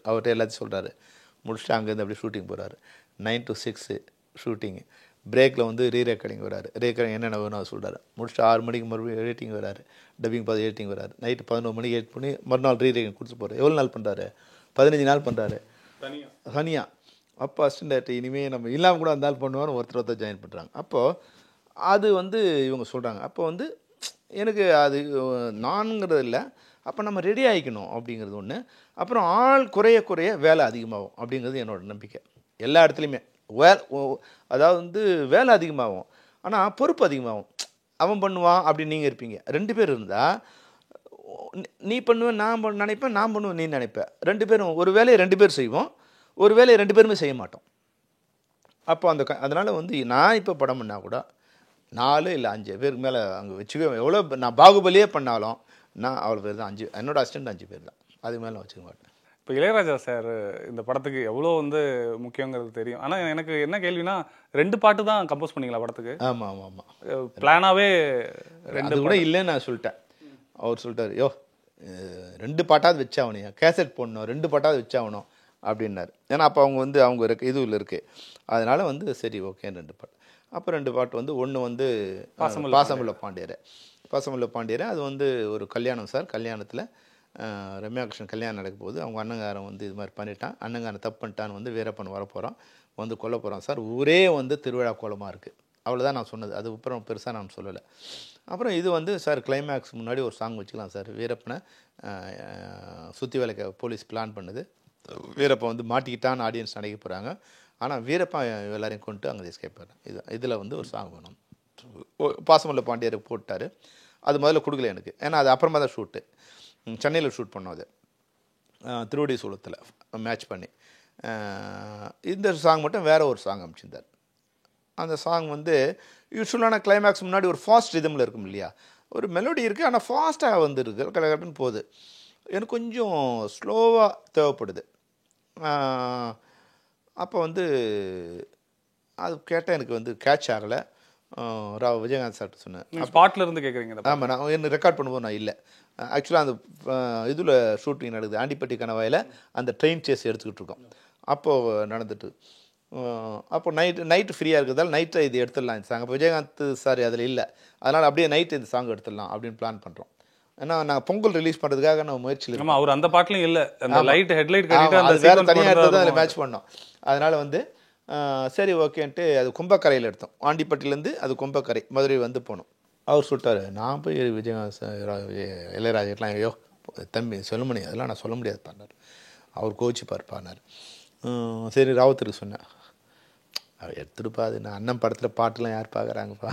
அவர்கிட்ட எல்லாத்தையும் சொல்கிறாரு. முடிச்சுட்டு அங்கேருந்து அப்படியே ஷூட்டிங் போகிறாரு. 9 to 6 ஷூட்டிங்கு. பிரேக்கில் வந்து ரீரெக்கார்டிங் வராரு, ரீரெக்கார்டிங் என்னென்ன வேணும் அதை சொல்கிறாரு. முடிச்சுட்டு 6 மணிக்கு மறுபடியும் எடிட்டிங் வராரு, டப்பிங் பார்த்து எடிட்டிங் வராரு. நைட்டு 11 மணிக்கு எடிட் பண்ணி மறுநாள் ரீரெக்கார்டிங் கொடுத்து போகிறார். எவ்வளோ நாள் பண்ணுறாரு? 15 நாள் பண்ணுறாரு தனியாக. அப்போ அசிஸ்டன்ட் டைரக்டர் இனிமேல் நம்ம இல்லாமல் கூட அந்த நாள் பண்ணுவான்னு ஒருத்தர் ஜாயின் பண்ணுறாங்க. அப்போது அது வந்து இவங்க சொல்கிறாங்க. அப்போ வந்து எனக்கு அது நான்ங்கிறது இல்லை, அப்போ நம்ம ரெடி ஆகிக்கணும் அப்படிங்கிறது ஒன்று. அப்புறம் ஆள் குறைய வேலை அதிகமாகும் அப்படிங்கிறது என்னோடய நம்பிக்கை. எல்லா இடத்துலையுமே அதாவது வந்து வேலை அதிகமாகும், ஆனால் பொறுப்பு அதிகமாகும். அவன் பண்ணுவான் அப்படின்னு நீங்கள் இருப்பீங்க. 2 பேர் இருந்தால் நீ பண்ணுவேன் நான் நினைப்பேன், நான் பண்ணுவேன் நீ நினைப்பேன். 2 பேரும் ஒரு வேலையை 2 பேர் செய்வோம், ஒரு வேலையை 2 பேருமே செய்ய மாட்டோம். அப்போ அதனால் வந்து நான் இப்போ படம் பண்ணால் கூட 4 இல்லை 5 பேருக்கு மேலே அங்கே வச்சுக்க. எவ்வளோ நான் பாகுபலியே பண்ணாலும் நான் அவ்வளோ பேர் தான், 5 என்னோடய அசிஸ்டன்ட் 5 பேர் தான், அதுக்கு மேலே வச்சுக்க மாட்டேன். இப்போ இளையராஜா சார் இந்த படத்துக்கு எவ்வளோ வந்து முக்கியங்கிறது தெரியும். ஆனால் எனக்கு என்ன கேள்வினா, 2 பாட்டு தான் கம்போஸ் பண்ணிங்களா படத்துக்கு? ஆமாம். பிளானாகவே 2 கூட இல்லைன்னு நான் சொல்லிட்டேன். அவர் சொல்லிட்டார், 2 பாட்டாவது வச்சாகணும், கேசட் போடணும், 2 பாட்டாவது வச்சாகணும் அப்படின்னாரு. ஏன்னா அப்போ அவங்க இதுவில் இருக்குது. அதனால் வந்து சரி ஓகே 2 பாட்டு. அப்போ 2 பாட்டு வந்து ஒன்று வந்து பாசமுள்ள பாண்டியரை அது வந்து ஒரு கல்யாணம் சார். கல்யாணத்தில் ரம்யா கிருஷ்ணன் கல்யாணம் நடக்கும் போது அவங்க அண்ணங்காரன் வந்து இது மாதிரி பண்ணிட்டான், அண்ணங்காரன் தப்பு பண்ணிட்டான்னு வந்து வீரப்பன் வரப்போகிறான், வந்து கொல்ல போகிறான் சார். ஊரே வந்து திருவிழா கோலமாக இருக்குது. அவ்வளோதான் நான் சொன்னது, அது அப்புறம் பெருசாக நான் சொல்லலை. அப்புறம் இது வந்து சார் கிளைமேக்ஸ் முன்னாடி ஒரு சாங் வச்சுக்கலாம் சார். வீரப்பனை சுற்றி வேலைக்கு போலீஸ் பிளான் பண்ணுது, வீரப்பன் வந்து மாட்டிக்கிட்டான்னு ஆடியன்ஸ் நினைக்க போகிறாங்க. ஆனால் வீரப்பன் எல்லாரையும் கொண்டு அங்கே எஸ்கேப் பண்ணுறேன். இதில் வந்து ஒரு சாங் வேணும். பாசமுள்ள பாண்டியரை போட்டார். அது முதல்ல கொடுக்கல எனக்கு, ஏன்னா அது அப்புறமா தான் ஷூட்டு. சென்னையில் ஷூட் பண்ணோம், அது திருவடி சூலத்தில் மேட்ச் பண்ணி. இந்த சாங் மட்டும் வேறு ஒரு சாங் அமைச்சிருந்தார். அந்த சாங் வந்து யூஸ்வலான கிளைமேக்ஸ் முன்னாடி ஒரு ஃபாஸ்ட் ரிதமில் இருக்கும் இல்லையா, ஒரு மெலோடி இருக்குது, ஆனால் ஃபாஸ்ட்டாக வந்துருக்கு, கரெக்டுன்னு போகுது. எனக்கு கொஞ்சம் ஸ்லோவாக தேவைப்படுது. அப்போ வந்து அது கேட்டால் எனக்கு வந்து கேட்ச் ஆகலை. விஜயகாந்த் சார்ட்டு சொன்னேன். ஸ்பாட்ல இருந்து கேட்குறீங்க? ஆமாம், நான் என்ன ரெக்கார்ட் பண்ணும்போது நான் இல்லை. ஆக்சுவலாக அந்த இதில் ஷூட்டிங் நடக்குது, ஆண்டிப்பட்டி கணவாயில் அந்த ட்ரெயின் சேஸ் எடுத்துக்கிட்டு இருக்கோம். அப்போது நடந்துட்டு அப்போ நைட்டு ஃப்ரீயாக இருக்கிறதால நைட்டை இது எடுத்துடலாம் இந்த சாங். அப்போ விஜயகாந்த் சார் அதில் இல்லை, அதனால் அப்படியே நைட்டு இந்த சாங் எடுத்துடலாம் அப்படின்னு பிளான் பண்ணுறோம். ஏன்னா நாங்கள் பொங்கல் ரிலீஸ் பண்ணுறதுக்காக நம்ம முயற்சியில் இருக்கோம். அவர் அந்த பாட்டிலும் இல்லை, அந்த லைட் ஹெட்லைட் அது வேறு தனியாக எடுத்தது அதில் மேட்ச் பண்ணோம். அதனால் வந்து சரி ஓகேன்ட்டு அது கும்பக்கரையில் எடுத்தோம். ஆண்டிப்பட்டிலேருந்து அது கும்பக்கரை மதுரை வந்து போனோம். அவர் சொல்லிட்டார், நான் போய் விஜயகாந்த் இளையராஜெல்லாம் ஐயோ தம்பி சொல்லுமணி அதெல்லாம் நான் சொல்ல முடியாது பாடினார். அவர் கோச்சிப்பார் பாடினார். சரி ராவத்தருக்கு சொன்னேன், அவர் எடுத்துகிட்டுப்பா, அது நான் அண்ணன் படத்தில் பாட்டுலாம் யார் பார்க்குறாங்கப்பா,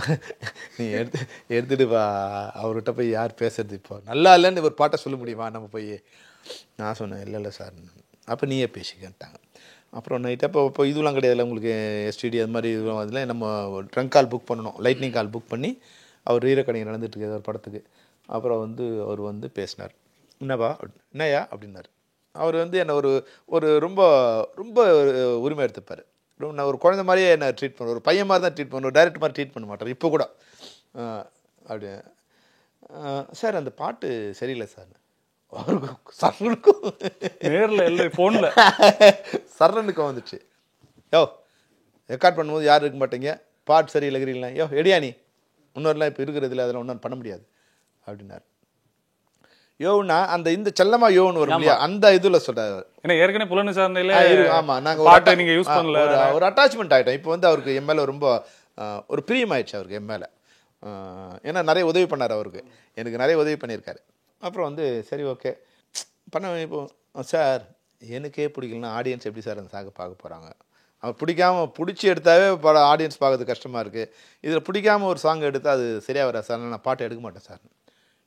நீ எடுத்துகிட்டுப்பா, அவர்கிட்ட போய் யார் பேசுறது, இப்போ நல்லா இல்லைன்னு ஒரு பாட்டை சொல்ல முடியுமா நம்ம போய். நான் சொன்னேன் இல்லை சார், அப்போ நீயே பேசிக்கிட்டாங்க. அப்புறம் நைட்டு இப்போ இதுலாம் கிடையாதுல்ல உங்களுக்கு எஸ்டிடி அது மாதிரி இதுவும், அதில் நம்ம ட்ரங்க் கால் புக் பண்ணணும், லைட்னிங் கால் புக் பண்ணி அவர் வீரக்கணி நடந்துட்டு இருக்காது ஒரு படத்துக்கு. அப்புறம் வந்து அவர் வந்து பேசினார், என்னப்பா என்னையா அப்படின்னாரு. அவர் வந்து என்னை ஒரு ரொம்ப ரொம்ப உரிமை எடுத்துப்பார். நான் ஒரு குழந்தை மாதிரியே என்ன ட்ரீட் பண்ணுவேன், ஒரு பையன் மாதிரி தான் ட்ரீட் பண்ணுவேன், ஒரு டைரக்டர் மாதிரி ட்ரீட் பண்ண மாட்டார் இப்போ கூட. அப்படி சார் அந்த பாட்டு சரியில்லை சார், அவருக்கு சரணுக்கும் நேரில் இல்லை ஃபோனில் சரணுக்கும் வந்துச்சு. யோ ரெக்கார்ட் பண்ணும்போது யாரும் இருக்க மாட்டீங்க, பாட்டு சரியில்லைங்கிறீங்களா, யோ எடியா நீ இன்னொருலாம் இப்போ இருக்கிறதுல அதெல்லாம் ஒன்றும் பண்ண முடியாது அப்படின்னார். யோன்னா அந்த இந்த செல்லமா யோன்னு வரும் இல்லையா, அந்த இதுல சொல்றாரு. ஏன்னா ஏற்கனவே புலன் விசாரணையில ஆமா நாங்க பாட்டை நீங்க யூஸ் பண்ணல, ஒரு அட்டாச்மெண்ட் ஆயிட்டோம். இப்போ வந்து அவருக்கு என் மேல ரொம்ப ஒரு பிரியம் ஆயிடுச்சு அவருக்கு என் மேல. ஏன்னா நிறைய உதவி பண்ணார், அவருக்கு எனக்கு நிறைய உதவி பண்ணியிருக்காரு. அப்புறம் வந்து சரி ஓகே பண்ண. இப்போ சார் எனக்கே பிடிக்கலன்னா ஆடியன்ஸ் எப்படி சார் அந்த சாங்கை பார்க்க போகிறாங்க, அவர் பிடிச்சி எடுத்தாவே படம் ஆடியன்ஸ் பார்க்கறது கஷ்டமாக இருக்குது, இதில் பிடிக்காமல் ஒரு சாங் எடுத்தால் அது சரியாக வராது சார், நான் பாட்டு எடுக்க மாட்டேன் சார்.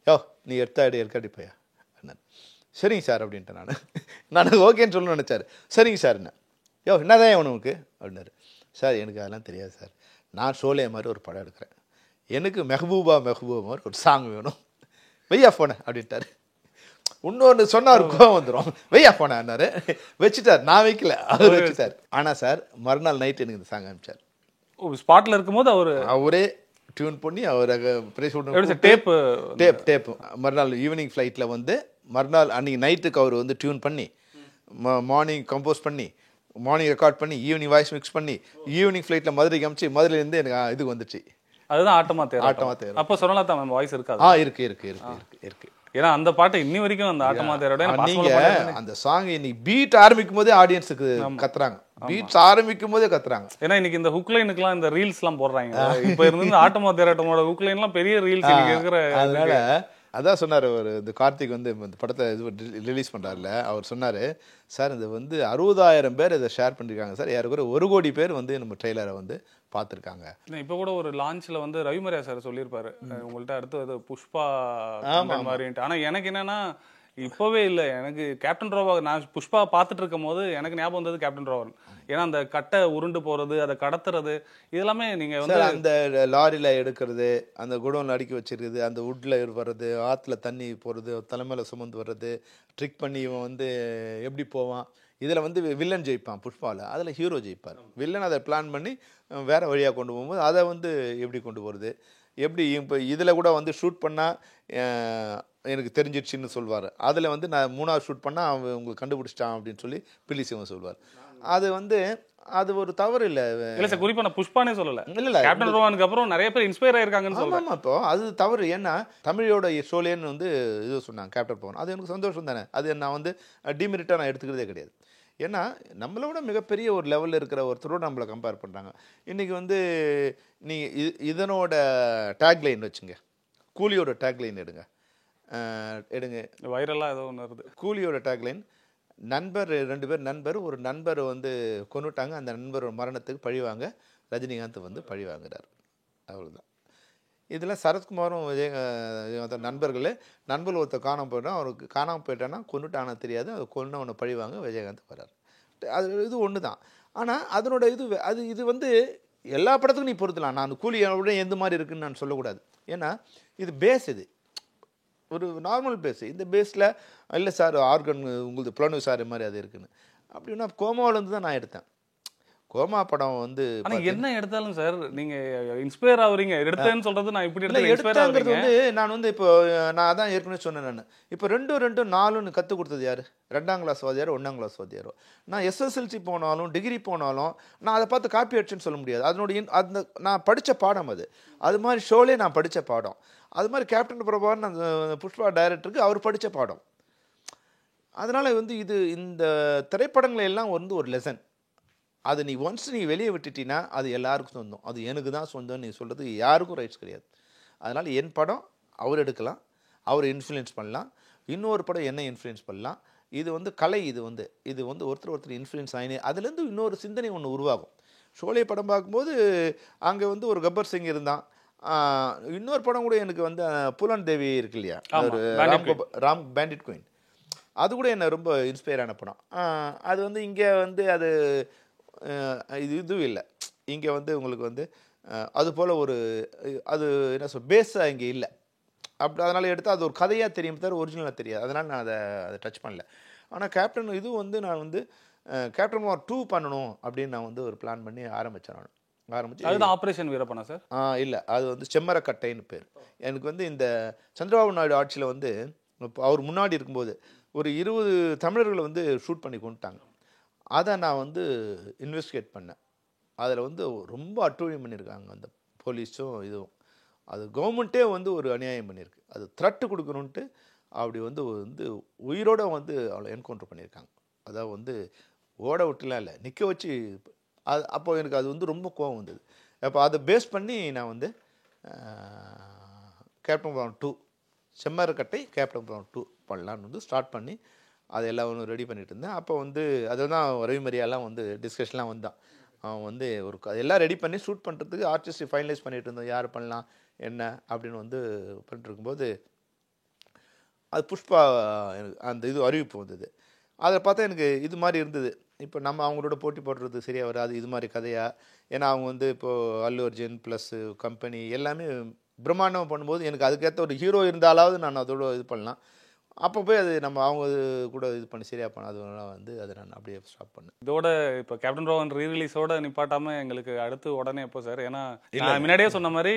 யோ நீ எடுக்காடி போயா என்ன, சரிங்க சார் அப்படின்ட்டு நான் ஓகேன்னு சொல்லணும்னு நினச்சார். சரிங்க சார் என்ன, யோ என்னதான் உனக்கு அப்படின்னாரு. சார் எனக்கு அதெல்லாம் தெரியாது சார், நான் ஷோலே மாதிரி ஒரு படம் எடுக்கிறேன், எனக்கு மெஹபூபா மாதிரி ஒரு சாங் வேணும், வெய்யா போனேன் அப்படின்ட்டார். இன்னொன்று சொன்னால் அவர் கோவம் வந்துடும், வெய்யா போனாரு வச்சுட்டார். நான் வைக்கல, அவர் வச்சுட்டார். ஆனால் சார் மறுநாள் நைட் எனக்கு இந்த சாங் அனுப்பிச்சார். ஸ்பாட்டில் இருக்கும்போது அவரே டியூன் பண்ணி அவர் டேப் மறுநாள் ஈவினிங் ஃப்ளைட்டில் வந்து மறுநாள் அன்றைக்கி நைட்டுக்கு அவர் வந்து டியூன் பண்ணி மார்னிங் கம்போஸ் பண்ணி மார்னிங் ரெக்கார்ட் பண்ணி ஈவினிங் வாய்ஸ் மிக்ஸ் பண்ணி ஈவினிங் ஃப்ளைட்டில் மதுரைக்கு அமிச்சு மதுரையிலேருந்து எனக்கு இதுக்கு வந்துச்சு. அதுதான் ஆட்டமா தேர். அப்போ சொல்லலாம் தான் வாய்ஸ் இருக்காது. இருக்கு. ஏன்னா அந்த பாட்டு இன்னி வரைக்கும் அந்த ஆட்டமா தேரோட நீங்க அந்த சாங் இன்னைக்கு பீட் ஆரம்பிக்கும் போதே ஆடியன்ஸுக்கு கத்துறாங்க, பீட்ஸ் ஆரம்பிக்கும் போதே கத்துறாங்க. ஏன்னா இன்னைக்கு இந்த ஹுக் லைனுக்குலாம் இந்த ரீல்ஸ் எல்லாம் போடுறாங்க. இப்ப இருந்து ஆட்டமா தேரோட்டமோட ஹுக் லைன் எல்லாம் பெரிய ரீல்ஸ் இருக்கிற. அதனால அதான் சொன்னார் அவர், இந்த கார்த்திக் வந்து இந்த படத்தை இது ரிலீஸ் பண்ணுறாருல, அவர் சொன்னார் சார் இது வந்து 60,000 பேர் இதை ஷேர் பண்ணியிருக்காங்க சார், யாருக்கு 1 கோடி பேர் வந்து நம்ம ட்ரெய்லரை வந்து பார்த்துருக்காங்க. இப்போ கூட ஒரு லான்ச்சில் வந்து ரவிமரியா சார் சொல்லியிருப்பாரு, உங்கள்கிட்ட அடுத்து புஷ்பா மாதிரின்ட்டு. ஆனால் எனக்கு என்னன்னா இப்போவே இல்லை, எனக்கு கேப்டன் ரோவர், நான் புஷ்பா பார்த்துட்டு இருக்கும் போது எனக்கு ஞாபகம் வந்தது கேப்டன் ரோவர். ஏன்னா அந்த கட்டை உருண்டு போகிறது, அதை கடத்துறது, இதெல்லாமே நீங்கள் வந்து அந்த லாரியில் எடுக்கிறது, அந்த குடோனில் அடுக்கி வச்சிருக்குது, அந்த வுட்டில் வர்றது, ஆற்றுல தண்ணி போகிறது, தலைமையில் சுமந்து வர்றது, ட்ரிக் பண்ணி இவன் வந்து எப்படி போவான், இதில் வந்து வில்லன் ஜெயிப்பான் புஷ்பாவில், அதில் ஹீரோ ஜெயிப்பார். வில்லன் அதை பிளான் பண்ணி வேறு வழியாக கொண்டு போகும்போது அதை வந்து எப்படி கொண்டு போகிறது, எப்படி இப்போ இதில் கூட வந்து ஷூட் பண்ணால் எனக்கு தெரிஞ்சிடுச்சின்னு சொல்வார், அதில் வந்து நான் 3ஆவது ஷூட் பண்ணால் அவன் உங்களுக்கு கண்டுபிடிச்சிட்டான் அப்படின்னு சொல்லி பில்லி சிவன் சொல்வார். அது வந்து அது ஒரு தவறு இல்லை. இல்லை சார், குறிப்பாக நான் புஷ்பானே சொல்லலை, இல்லை கேப்டன் ரோவானுக்கு அப்புறம் நிறைய பேர் இன்ஸ்பயர் ஆயிருக்காங்கன்னு சொல்லுவாங்க. இப்போ அது தவறு. ஏன்னா தமிழோட ஷோலேன்னு வந்து இது சொன்னாங்க கேப்டன் பவன், அது எனக்கு சந்தோஷம் தானே, அது நான் வந்து டிமெரிட்டாக நான் எடுத்துக்கிறதே கிடையாது. ஏன்னா நம்மளோட மிகப்பெரிய ஒரு லெவலில் இருக்கிற ஒருத்தரோட நம்மளை கம்பேர் பண்ணுறாங்க. இன்றைக்கி வந்து நீங்கள் இதனோட டேக்லைன் வச்சுங்க, கூலியோட டேக்லைன் எடுங்க, வைரலாக ஏதோ ஒன்று வருது. கூலியோட டேக்லைன், நண்பர் 2 பேர் நண்பர், ஒரு நண்பர் வந்து கொன்னுட்டாங்க, அந்த நண்பரோட மரணத்துக்கு பழிவாங்க ரஜினிகாந்த் வந்து பழி வாங்குறார், அவ்வளோதான். இதில் சரத்குமாரும் விஜயகாந்த் நண்பர்கள் ஒருத்தர் காணாமல் போயிட்டான், அவருக்கு காணாமல் போயிட்டான்னா கொன்னுட்டானா தெரியாது, அது கொன்னவனை பழிவாங்க விஜயகாந்த் வர்றார். அது இது ஒன்று தான். ஆனால் அதனோட இது வந்து எல்லா படத்துக்கும் நீ பொறுத்தலாம். நான் அந்த கூலியோட எந்த மாதிரி இருக்குன்னு நான் சொல்லக்கூடாது. ஏன்னா இது பேஸ், இது ஒரு நார்மல் பேஸ். இந்த பேஸில் இல்லை சார் ஆர்கன் உங்களுக்கு புலனு சார் மாதிரி அது இருக்குன்னு அப்படின்னா கோமாவிலேருந்து தான் நான் எடுத்தேன். கோமா படம் வந்து ஆனா என்ன எடுத்தாலும் சார் நீங்க இன்ஸ்பயர் ஆகுறீங்க. எடுத்தேன்னு சொல்றது நான் இப்படி எடுத்தேன் இன்ஸ்பயர் ஆகுறீங்க. வந்து நான் வந்து இப்போ நான் அதான் ஏற்கனவே சொன்னேன். நான் இப்போ 2 4ன்னு கற்றுக் கொடுத்தது யார்? 2ஆம் கிளாஸ் வாத்தியாரோ 1ஆம் கிளாஸ் வாத்தியாரோ. நான் எஸ்எஸ்எல்சி போனாலும் டிகிரி போனாலும் நான் அதை பார்த்து காப்பி அடிச்சுன்னு சொல்ல முடியாது. அதனுடைய அந்த நான் படித்த பாடம் அது மாதிரி ஷோலே நான் படித்த பாடம். அது மாதிரி கேப்டன் பிரபாகரன் அந்த புஷ்பா டைரக்டருக்கு அவர் படித்த பாடம். அதனால் வந்து இந்த திரைப்படங்களை எல்லாம் வந்து ஒரு லெசன். அது நீ ஒன்ஸ் நீ வெளியே விட்டுட்டீங்கன்னா அது எல்லாருக்கும் சொந்தம். அது எனக்கு தான் சொந்தம்னு நீ சொல்கிறது யாருக்கும் ரைட்ஸ் கிடையாது. அதனால் என் படம் அவர் எடுக்கலாம், அவர் இன்ஃப்ளூயன்ஸ் பண்ணலாம், இன்னொரு படம் என்ன இன்ஃப்ளூயன்ஸ் பண்ணலாம். இது வந்து கலை. இது வந்து ஒருத்தர் இன்ஃப்ளூயன்ஸ் ஆகினே அதுலேருந்து இன்னொரு சிந்தனை ஒன்று உருவாகும். ஷோலே படம் பார்க்கும்போது அங்கே வந்து ஒரு கப்பர் சிங் இருந்தான். இன்னொரு படம் கூட எனக்கு வந்து புலன் தேவி இருக்கு இல்லையா, ஒரு ராம் பேண்டிட் குயின், அது கூட என்ன ரொம்ப இன்ஸ்பயர் ஆன படம். அது வந்து இங்கே வந்து அது இதுவும் இல்லை. இங்கே வந்து உங்களுக்கு வந்து அது போல் ஒரு அது என்ன பேஸாக இங்கே இல்லை. அதனால் எடுத்து அது ஒரு கதையாக தெரியும் தவிர ஒரிஜினலாக தெரியாது. அதனால் நான் அதை டச் பண்ணல. ஆனால் கேப்டன் இது வந்து நான் வந்து கேப்டன் வார் 2 பண்ணணும் அப்படின்னு நான் வந்து ஒரு பிளான் பண்ணி ஆரம்பித்தேன். அதுதான் ஆப்ரேஷன் வீரப்பனா சார்? இல்லை, அது வந்து செம்மரக்கட்டைன்னு பேர். எனக்கு வந்து இந்த சந்திரபாபு நாயுடு ஆட்சியில் வந்து அவர் முன்னாடி இருக்கும்போது ஒரு 20 தமிழர்களை வந்து ஷூட் பண்ணி கொண்டுட்டாங்க. அதை நான் வந்து இன்வெஸ்டிகேட் பண்ணேன். அதில் வந்து ரொம்ப அட்டூழியம் பண்ணியிருக்காங்க அந்த போலீஸும் இதுவும். அது கவர்மெண்ட்டே வந்து ஒரு அநியாயம் பண்ணியிருக்கு. அது த்ரெட்டு கொடுக்கணுன்ட்டு அப்படி வந்து உயிரோடு வந்து அவளை என்கவுண்டர் பண்ணியிருக்காங்க. அதாவது வந்து ஓட விட்டுலாம் இல்லை, நிற்க வச்சு. அப்போ எனக்கு அது வந்து ரொம்ப கோவம் வந்தது. அப்போ அதை பேஸ் பண்ணி நான் வந்து கேப்டன் பிரபாகரன் 2 செம்மரக்கட்டை கேப்டன் பிரபாகரன் 2 பண்ணலான்னு வந்து ஸ்டார்ட் பண்ணி அதை எல்லாம் ஒன்று ரெடி பண்ணிட்டு இருந்தேன். அப்போ வந்து அதை தான் ரவிமரியாலாம் வந்து டிஸ்கஷன்லாம் வந்தான். அவன் வந்து எல்லாம் ரெடி பண்ணி ஷூட் பண்ணுறதுக்கு ஆர்டிஸ்ட் ஃபைனலைஸ் பண்ணிட்டு இருந்தோம், யார் பண்ணலாம் என்ன அப்படின்னு வந்து பண்ணிட்டு இருக்கும்போது அது புஷ்பா அந்த அறிவிப்பு வந்தது. அதை பார்த்தா எனக்கு இது மாதிரி இருந்தது. இப்போ நம்ம அவங்களோட போட்டி போடுறது சரியாக வராது, இது மாதிரி கதையாக. ஏன்னா அவங்க வந்து இப்போது அல்லு அர்ஜுன் ப்ளஸ்ஸு கம்பெனி எல்லாமே பிரம்மாண்டமாக பண்ணும்போது எனக்கு அதுக்கேற்ற ஒரு ஹீரோ இருந்தாலாவது நான் அதோட இது பண்ணலாம். அப்போ போய் அது நம்ம அவங்க கூட இது பண்ணி சரியாக பண்ண அதனால வந்து அதை நான் அப்படியே ஸ்டாப் பண்ணேன். இதோட இப்போ கேப்டன் பிரபாகரன் ரீரிலீஸோட நிப்பாட்டாமல் எங்களுக்கு அடுத்து உடனே எப்போ சார்? ஏன்னா நான் முன்னாடியே சொன்ன மாதிரி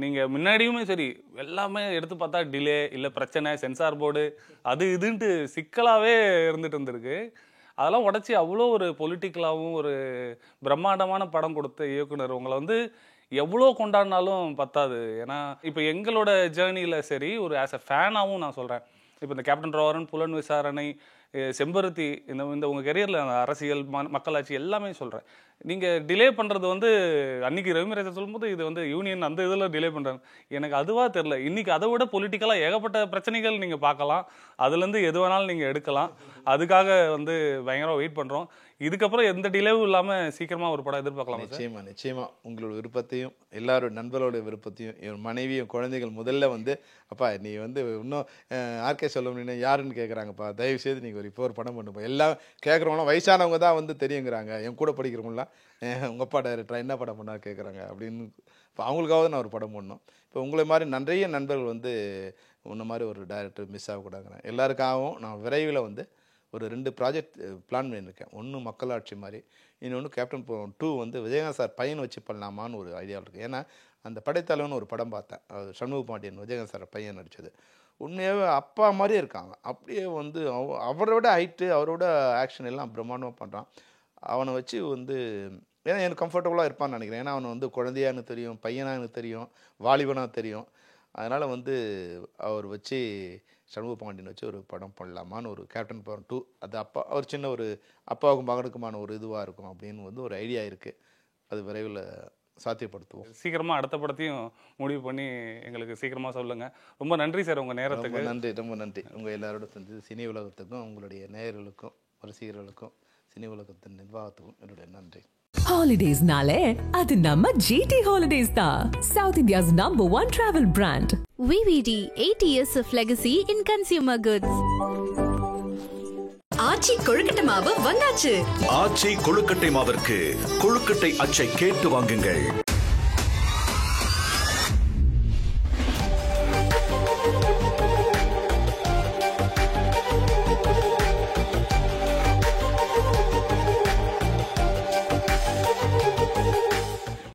நீங்கள் முன்னாடியுமே சரி எல்லாமே எடுத்து பார்த்தா டிலே இல்லை பிரச்சனை, சென்சார் போர்டு அது இதுன்ட்டு சிக்கலாகவே இருந்துட்டு இருந்திருக்கு. அதெல்லாம் உடச்சி அவ்வளோ ஒரு பொலிட்டிக்கலாகவும் ஒரு பிரம்மாண்டமான படம் கொடுத்த இயக்குனர் உங்களை வந்து எவ்வளோ கொண்டாடினாலும் பத்தாது. ஏன்னா இப்போ எங்களோட ஜேர்னியில் சரி ஒரு ஆஸ் அ ஃபேனாகவும் நான் சொல்கிறேன். இப்போ இந்த கேப்டன் பிரபாகரன், புலன் விசாரணை, செம்பருத்தி, இந்த உங்கள் கெரியரில் அரசியல் மக்களாட்சி எல்லாமே சொல்கிறேன். நீங்கள் டிலே பண்ணுறது வந்து அன்றைக்கி ரவிமரியாதை சொல்லும்போது இது வந்து யூனியன் அந்த இதில் டிலே பண்ணுறாங்க. எனக்கு அதுவாக தெரில. இன்றைக்கி அதை விட பொலிட்டிக்கலாக ஏகப்பட்ட பிரச்சனைகள் நீங்கள் பார்க்கலாம். அதுலேருந்து எது வேணாலும் நீங்கள் எடுக்கலாம். அதுக்காக வந்து பயங்கரமாக வெயிட் பண்ணுறோம். இதுக்கப்புறம் எந்த டிலேவும் இல்லாமல் சீக்கிரமாக ஒரு படம் எதிர்பார்க்கலாம். நிச்சயமாக உங்களோட விருப்பத்தையும் எல்லாரோட நண்பர்களோட விருப்பத்தையும் என் மனைவியும் குழந்தைகள் முதல்ல வந்து அப்பா நீ வந்து இன்னும் ஆர்கே சொல்லணும்னு யாருன்னு கேட்குறாங்கப்பா, தயவு செய்து நீங்கள் இப்போ ஒரு படம் பண்ணுப்பா. எல்லாம் கேட்குறவங்களாம் வயசானவங்க தான் வந்து தெரியுங்கிறாங்க. என் கூட படிக்கிறவங்களாம் உங்கள் அப்பா டைரக்டரா என்ன படம் பண்ணா கேட்குறாங்க அப்படின்னு. இப்போ அவங்களுக்காவது நான் ஒரு படம் பண்ணோம். இப்போ உங்களை மாதிரி நிறைய நண்பர்கள் வந்து உன்ன மாதிரி ஒரு டைரக்டர் மிஸ் ஆகக்கூடாதுங்கிறேன். எல்லாருக்காகவும் நான் விரைவில் வந்து ஒரு 2 ப்ராஜெக்ட் பிளான் பண்ணியிருக்கேன். ஒன்று மக்களாட்சி மாதிரி, இன்னொன்று கேப்டன் 2 வந்து விஜயகாந்த் சார் பையன் வச்சு பண்ணலாமான்னு ஒரு ஐடியா இருக்குது. ஏன்னா அந்த படைத்தலைவன் ஒரு படம் பார்த்தேன், அது சண்முக பாண்டியன் விஜயகாந்த் சார் பையன் நடித்தது. உண்மையாகவே அப்பா மாதிரியே இருக்காங்க. அப்படியே வந்து அவரோட ஹைட்டு அவரோட ஆக்ஷன் எல்லாம் பிரம்மாண்டமாக பண்ணுறான். அவனை வச்சு வந்து ஏன்னா எனக்கு கம்ஃபர்டபுளாக இருப்பான்னு நினைக்கிறேன். ஏன்னா அவனை வந்து குழந்தையா எனக்கு தெரியும், பையனாக எனக்கு தெரியும், வாலிபனாக தெரியும். அதனால் வந்து அவர் வச்சு சண்முக பாண்டியன் வச்சு ஒரு படம் பண்ணலாமான்னு ஒரு கேப்டன் பிரபாகரன் 2 அது அப்பா அவர் சின்ன ஒரு அப்பாவுக்கும் மகனுக்குமான ஒரு இதுவாக இருக்கும் அப்படின்னு வந்து ஒரு ஐடியா இருக்குது. அது விரைவில் சாத்தியப்படுத்துவோம். சீக்கிரமாக அடுத்த படத்தையும் முடிவு பண்ணி எங்களுக்கு சீக்கிரமாக சொல்லுங்கள். ரொம்ப நன்றி சார் உங்கள் நேரத்துக்கு. ரொம்ப நன்றி. உங்கள் எல்லாரோட சேர்ந்து சினி உலகத்துக்கும் உங்களுடைய நேயர்களுக்கும் ரசிகர்களுக்கும் சினி உலகத்தின் நிர்வாகத்துக்கும் என்னுடைய நன்றி. Holidays-நாலே அது நம்ம GT Holidays தான். South India's #1 travel brand. VVD 8 years of legacy in consumer goods. ஆச்சி கொழுக்கட்டை மாவு வந்தாச்சு. ஆச்சி கொழுக்கட்டை மாவிற்கு கொழுக்கட்டை அச்சை கேட்டு வாங்குங்கள்.